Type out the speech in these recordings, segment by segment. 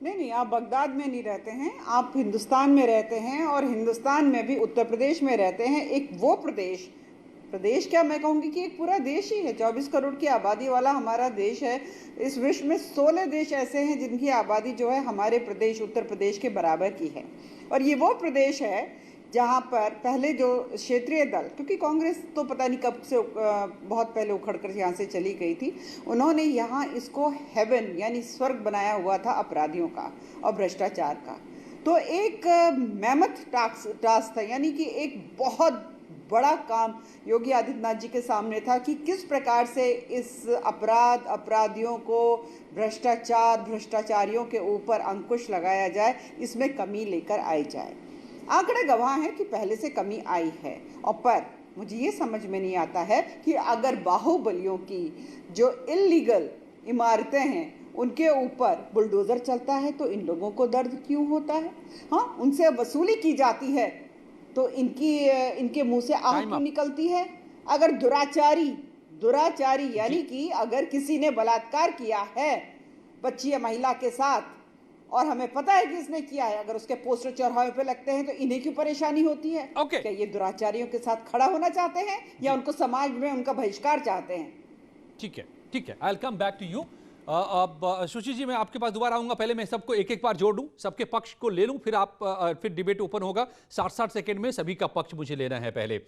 नहीं नहीं, आप बगदाद में नहीं रहते हैं, आप हिंदुस्तान में रहते हैं, और हिंदुस्तान में भी उत्तर प्रदेश में रहते हैं। एक वो प्रदेश, प्रदेश क्या मैं कहूँगी कि एक पूरा देश ही है। 24 करोड़ की आबादी वाला हमारा देश है। इस विश्व में 16 देश ऐसे हैं जिनकी आबादी जो है हमारे प्रदेश उत्तर प्रदेश के बराबर की है। और ये वो प्रदेश है जहाँ पर पहले जो क्षेत्रीय दल, क्योंकि कांग्रेस तो पता नहीं कब से बहुत पहले उखड़ कर यहाँ से चली गई थी, उन्होंने यहाँ इसको हेवन यानी स्वर्ग बनाया हुआ था अपराधियों का और भ्रष्टाचार का। तो एक मेहनत टास्क था, यानी कि एक बहुत बड़ा काम योगी आदित्यनाथ जी के सामने था कि किस प्रकार से इस अपराधियों को, भ्रष्टाचारियों के ऊपर अंकुश लगाया जाए, इसमें कमी लेकर आई जाए। आंकड़े गवाह हैं कि पहले से कमी आई है। और पर मुझे ये समझ में नहीं आता है कि अगर बाहुबलियों की जो इल्लीगल इमारतें हैं उनके ऊपर बुलडोज़र चलता है तो इन लोगों को दर्द क्यों होता है? हाँ, उनसे वसूली की जाती है तो इनके मुंह से आह क्यों निकलती है? अगर दुराचारी यानी कि अगर किसी ने बलात्कार किया है बच्ची या महिला के साथ और हमें पता है कि इसने किया है, अगर उसके पोस्टर चौराहे पे लगते हैं तो इन्हें क्यों परेशानी होती है? क्या ये दुराचारियों के साथ खड़ा होना चाहते हैं या उनको समाज में उनका बहिष्कार चाहते हैं? ठीक है, ठीक है, I will come back to you. अब सुशी जी मैं आपके पास दोबारा आऊंगा। पहले मैं सबको एक एक बार जोड़ दूं, सबके पक्ष को ले लूं, फिर डिबेट ओपन होगा। 60-60 सेकंड में सभी का पक्ष मुझे लेना है। पहले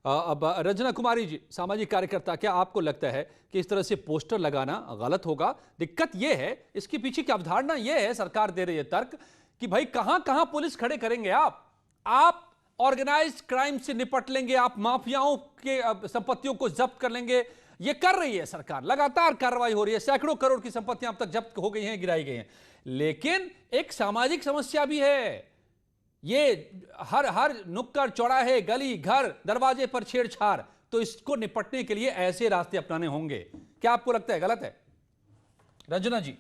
अब रंजना कुमारी जी, सामाजिक कार्यकर्ता, क्या आपको लगता है कि इस तरह से पोस्टर लगाना गलत होगा? दिक्कत यह है, इसके पीछे की अवधारणा यह है, सरकार दे रही है तर्क कि भाई कहां कहां पुलिस खड़े करेंगे आप ऑर्गेनाइज्ड क्राइम से निपट लेंगे, आप माफियाओं के संपत्तियों को जब्त कर लेंगे। ये कर रही है सरकार, लगातार कार्रवाई हो रही है, सैकड़ों करोड़ की संपत्तियां अब तक जब्त हो गई हैं, गिराई गई हैं। लेकिन एक सामाजिक समस्या भी है। ये हर नुक्कड़ चौराहे, गली, घर, दरवाजे पर छेड़छाड़, तो इसको निपटने के लिए ऐसे रास्ते अपनाने होंगे। क्या आपको लगता है गलत है? रंजना जी,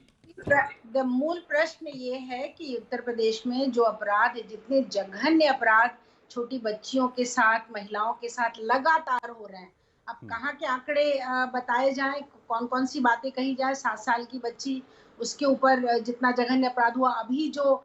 मूल प्रश्न ये है कि उत्तर प्रदेश में जो अपराध है, जितने जघन्य अपराध छोटी बच्चियों के साथ, महिलाओं के साथ लगातार हो रहे हैं, अब कहाँ के आंकड़े बताए जाएं, कौन कौन सी बातें कही जाए। 7 साल की बच्ची, उसके ऊपर जितना जघन्य अपराध हुआ, अभी जो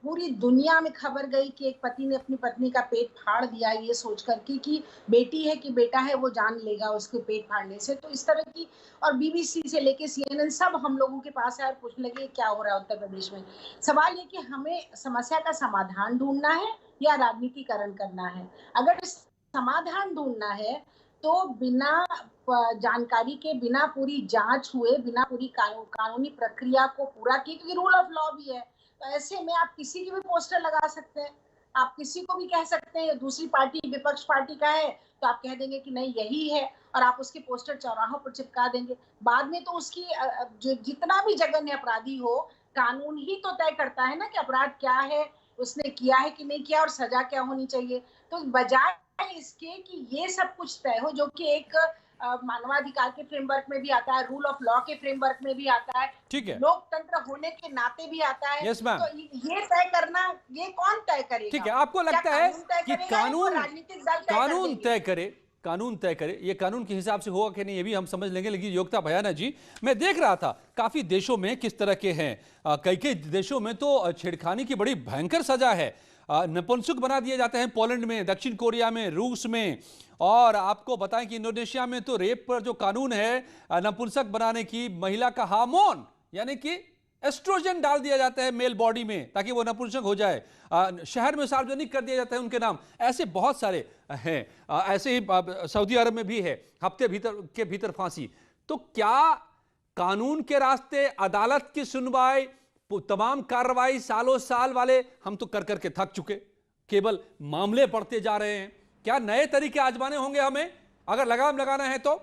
पूरी दुनिया में खबर गई कि एक पति ने अपनी पत्नी का पेट फाड़ दिया ये सोच करके कि बेटी है कि बेटा है वो जान लेगा उसके पेट फाड़ने से। तो इस तरह की, और बीबीसी से लेके CNN सब हम लोगों के पास है और पूछने लगे क्या हो रहा है उत्तर प्रदेश में। सवाल ये कि हमें समस्या का समाधान ढूंढना है या राजनीतिकरण करना है। अगर समाधान ढूंढना है तो बिना जानकारी के, बिना पूरी जांच हुए, बिना पूरी कानूनी प्रक्रिया को पूरा किए, क्योंकि रूल ऑफ लॉ भी है, तो ऐसे में आप किसी की भी पोस्टर लगा सकते हैं, आप किसी को भी कह सकते हैं। दूसरी पार्टी विपक्ष पार्टी का है तो आप कह देंगे कि नहीं यही है, और आप उसके पोस्टर चौराहों पर चिपका देंगे। बाद में तो उसकी जो जितना भी जघन्य अपराधी हो, कानून ही तो तय करता है ना कि अपराध क्या है, उसने किया है कि नहीं किया, और सजा क्या होनी चाहिए। तो बजाय इसके कि ये सब कुछ तय हो, जो कि एक मानवाधिकार के फ्रेमवर्क में भी आता है, रूल ऑफ लॉ के फ्रेमवर्क में भी आता है, ठीक है, लोकतंत्र होने के नाते भी आता है। yes, तो ये तय करना, ये कौन तय करेगा? ठीक है, आपको लगता है कि राजनीतिक दल कानून तय करे? ये कानून के हिसाब से होगा कि नहीं ये भी हम समझ लेंगे। लेकिन योगिता भयाना जी, मैं देख रहा था काफी देशों में किस तरह के हैं, कई देशों में तो छेड़खानी की बड़ी भयंकर सजा है, नपुंसक बना दिए जाते हैं। पोलैंड में, दक्षिण कोरिया में, रूस में, और आपको बताएं कि इंडोनेशिया में तो रेप पर जो कानून है, नपुंसक बनाने की, महिला का हार्मोन यानी कि एस्ट्रोजन डाल दिया जाता है मेल बॉडी में ताकि वो नपुंसक हो जाए। शहर में सार्वजनिक कर दिया जाता है उनके नाम। ऐसे बहुत सारे हैं। ऐसे ही सऊदी अरब में भी है, हफ्ते के भीतर फांसी। तो क्या कानून के रास्ते, अदालत की सुनवाई, तमाम कार्रवाई सालों साल वाले हम तो कर करके थक चुके, केवल मामले बढ़ते जा रहे हैं। क्या नए तरीके आजमाने होंगे हमें अगर लगाम लगाना है तो?